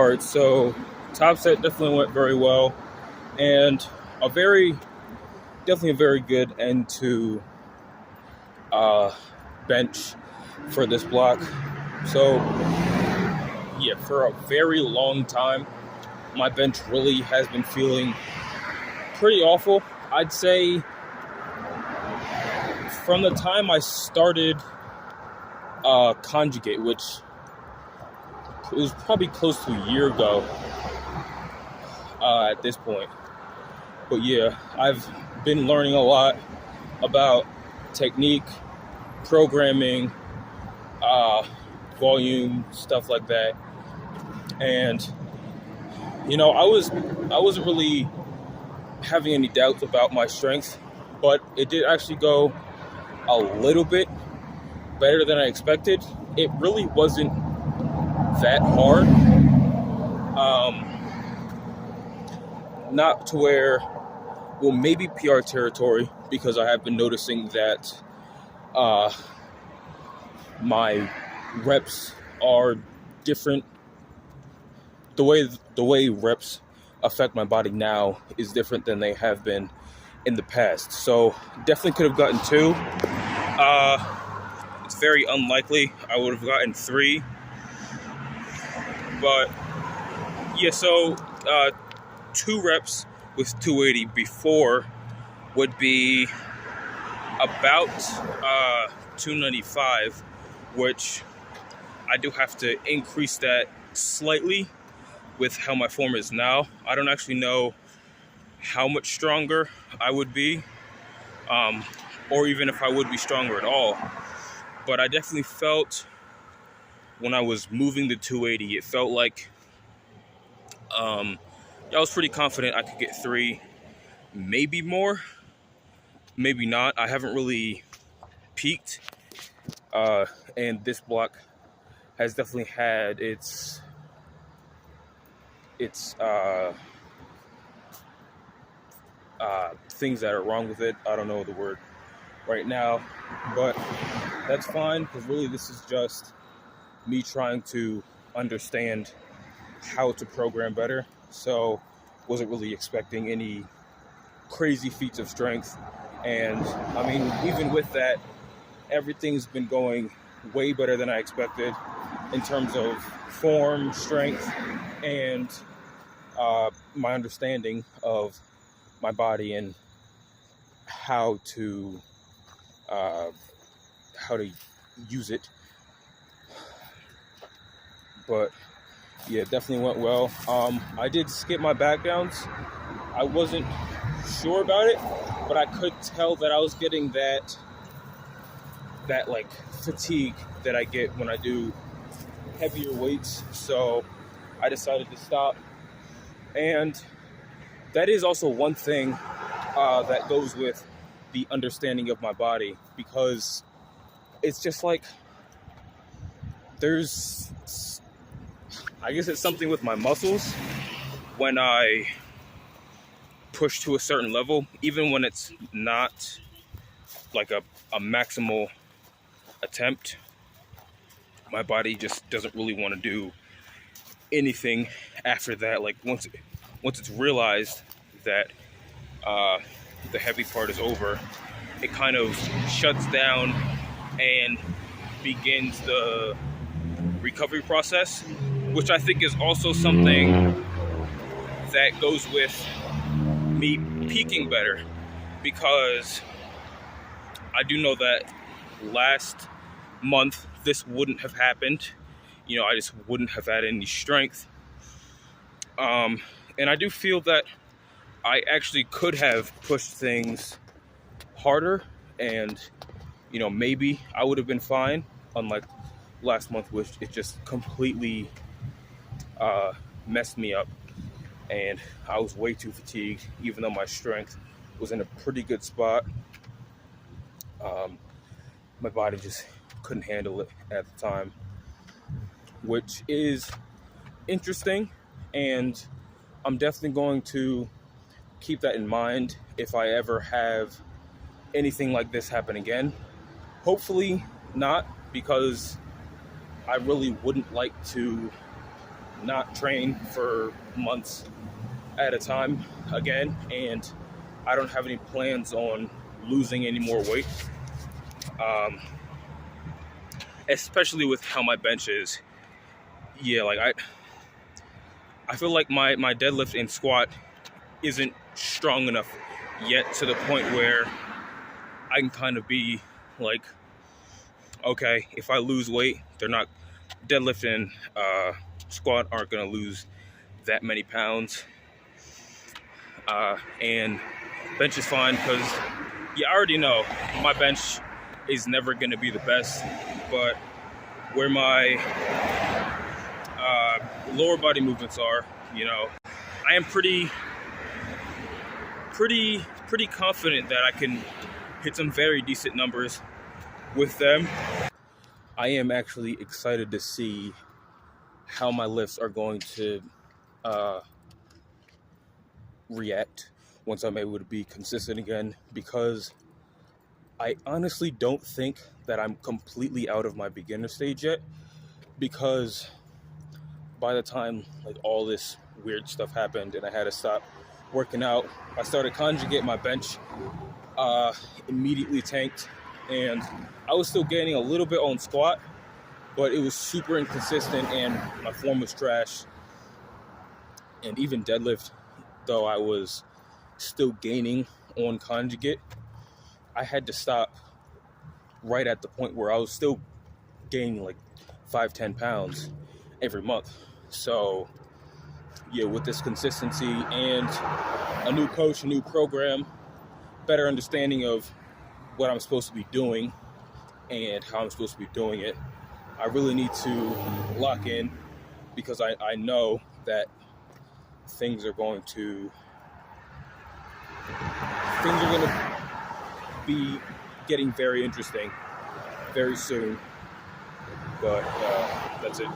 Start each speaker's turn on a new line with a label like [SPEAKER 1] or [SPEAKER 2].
[SPEAKER 1] All right, so top set definitely went very well, and a very definitely a very good end to uh, bench for this block. So yeah, for a very long time, my bench really has been feeling pretty awful. I'd say from the time I started Conjugate, which it was probably close to a year ago at this point. But yeah, I've been learning a lot about technique, programming, volume, stuff like that. And I wasn't really having any doubts about my strength, but it did actually go a little bit better than I expected. It really wasn't that hard. Not to where, well, maybe PR territory, because I have been noticing that my reps are different. The way reps affect my body now is different than they have been in the past. So definitely could have gotten 2. It's very unlikely I would have gotten 3. But yeah, so 2 reps with 280 before would be about 295, which I do have to increase that slightly with how my form is now. I don't actually know how much stronger I would be, or even if I would be stronger at all. But I definitely felt when I was moving the 280, it felt like I was pretty confident I could get 3, maybe more, maybe not. I haven't really peaked, and this block has definitely had its things that are wrong with it. I don't know the word right now, but that's fine, because really this is just me trying to understand how to program better. So wasn't really expecting any crazy feats of strength. And I mean, even with that, everything's been going way better than I expected in terms of form, strength, and my understanding of my body and how to use it. But yeah, definitely went well. I did skip my back downs. I wasn't sure about it, but I could tell that I was getting that like fatigue that I get when I do heavier weights. So I decided to stop. And that is also one thing that goes with the understanding of my body, because it's just like I guess it's something with my muscles when I push to a certain level, even when it's not like a maximal attempt, my body just doesn't really want to do anything after that. Like once it's realized that the heavy part is over, it kind of shuts down and begins the recovery process, which I think is also something that goes with me peaking better, because I do know that last month this wouldn't have happened. I just wouldn't have had any strength. And I do feel that I actually could have pushed things harder, and maybe I would have been fine, unlike last month, which it just completely messed me up, and I was way too fatigued, even though my strength was in a pretty good spot. My body just couldn't handle it at the time, which is interesting, and I'm definitely going to keep that in mind if I ever have anything like this happen again. Hopefully not, because I really wouldn't like to not train for months at a time again, and I don't have any plans on losing any more weight, especially with how my bench is. Yeah, like I feel like my deadlift and squat isn't strong enough yet to the point where I can kind of be like, okay, if I lose weight, they're not, deadlift and squat aren't gonna lose that many pounds. And bench is fine because you already know my bench is never gonna be the best, but where my lower body movements are, you know, I am pretty confident that I can hit some very decent numbers with them. I am actually excited to see how my lifts are going to react once I'm able to be consistent again, because I honestly don't think that I'm completely out of my beginner stage yet, because by the time like all this weird stuff happened and I had to stop working out, I started conjugate. My bench immediately tanked, and I was still gaining a little bit on squat, but it was super inconsistent and my form was trash. And even deadlift, though I was still gaining on conjugate, I had to stop right at the point where I was still gaining like 5-10 pounds every month. So yeah, with this consistency and a new coach, a new program, better understanding of what I'm supposed to be doing and how I'm supposed to be doing it, I really need to lock in, because I know that things are going to be getting very interesting very soon. But that's it.